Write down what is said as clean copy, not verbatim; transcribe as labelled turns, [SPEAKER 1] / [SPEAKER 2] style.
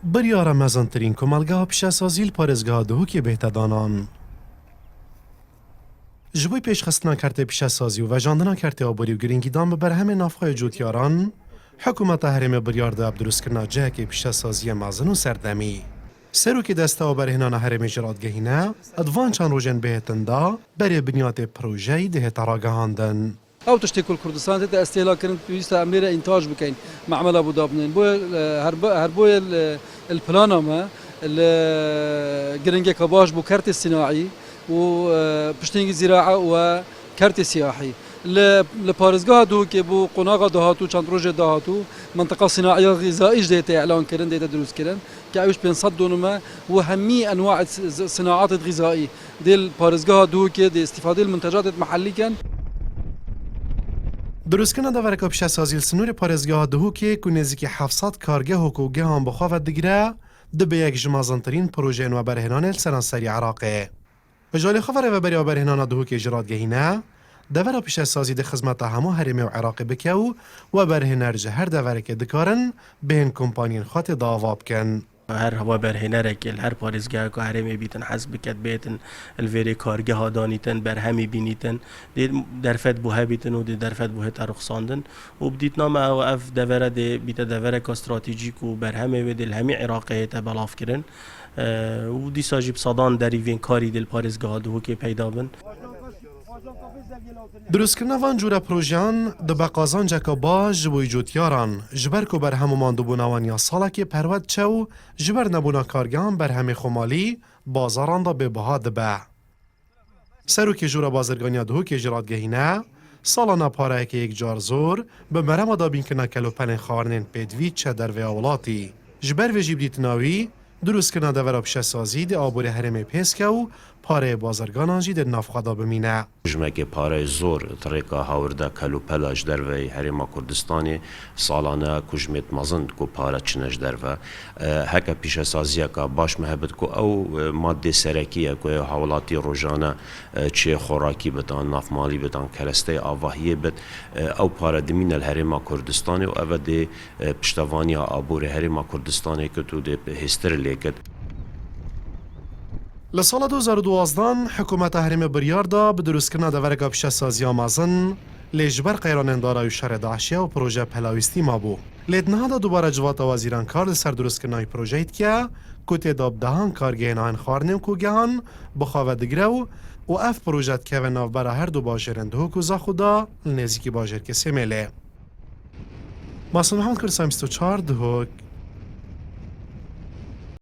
[SPEAKER 1] بریار مزانترین کمالگاه پیشسازی پارێزگا دهوکی بهتدانان. جبوی پیشخستنا کرده پیشسازی و وجاندنا کرده آبوری و گرینگیدان به برهم نافهای جوتیاران، حکومت هرم بریار ده بدروستکرنا جهک پیشسازی مازن و سردمی. سروکی دسته و برهنان هرم جرادگهینه، ادوان چند روژن بهتن دا بری بنیاد پروژهی ده تراگهاندن.
[SPEAKER 2] او تشتي كل كردستان تتا استهلاك كرنت بيستا عملية انتاج بكين معمل ابو دابنين بو هربو البلانا ما الجرنجة كباش بو كارت الصناعي وبشتينج زراعة وكارت سياحي لبارزگاه دو که بو قناغ دهاتو چند روز دهاتو منطقه صناعيه غذائيه جديده اعلان کردن دیتا دروست کردن که اوش 500 دونما و همي انواع الصناعات الغذائيه ديال بارزگاه دو که دي استفاده المنتجات المحليه كان
[SPEAKER 1] دروستکرنا داورکا پیشسازی سنور پارێزگاه دهوکی که نزدیک 700 کارگه حقوقی هم بخواه دگیره دبه یک جمازنترین پروژه و برهنان سرانسری عراقه. بجالی خبر و بریا برهنان دهوکی جرادگهینه دورا پیشسازی ده خدمت همه هرمی و عراقی بکیو و برهنرجه هر دورک دکارن بین کمپانین خاط داواب کن.
[SPEAKER 3] هر هوا برهنه رکل هر پارێزگاه که هرمی بیتن حزب بکت بیتن الویری کارگه ها دانیتن بر همی بینیتن دی درفت بوها بیتن و دی درفت بوها ترخصاندن و بدیت نام او اف دوره دی بیت دوره که استراتیجیک و بر همی و دل همی عراقه تا بلاف کرن و دی ساجیب صدان دریوین کاری دل پارێزگاه دو که پیدا بن.
[SPEAKER 1] دروستکرنا وان جوره پروژیان دبه قازانجه که باش جبوی جوتیاران جبر که بر همو ماندوبوناوان یا ساله که پرود چو جبر نبونا کارگان بر همه خمالی بازاران دا به بها دبه. سرو که جوره بازرگانی دهو که جرادگهینه سالانه پاره که یک جار زور به مرم دا بین که نکلو پلن خارنین پیدوی چه در و اولاتی. جبر و جیب ناوی دروستکرنا دورا پیشسازی ده آبور هرم پیسکه و پاره بازرگانان جی در نافخدا بمینه.
[SPEAKER 4] جمعه پاره زور طریقه هاورده کلو پلاش در و هرم کردستانی سالانه کجمت مزند کو پاره چنش در و هک پیشسازی که باش محبت کو او ماده سرکیه کو حوالاتی روزانه چه خوراکی بدان نافمالی بدان کرسته آواهی بد او پاره دمین الهرم کردستانی و او ده پشتوانی آبور هرم کردستانی که تو ده هستر لیکد.
[SPEAKER 1] لسال 2012 حکومت هرم بریار دا به دروستکرنا دورگا پیشسازی مازن لیجبر قیرانندارا و شهر داعشیه و پروژه پلاویستی ما بو. لیدنها دا دوباره جوات وزیران کار سر دروستکرنای پروژه اید که کتی داب دهان کارگهین آن خارنیم کو گهان بخواه دگرو و اف پروژه که و ناو برا هر دو باجرنده و خدا نزیکی باجر که سمیله. ماسون محمد کرسام 24 دهوک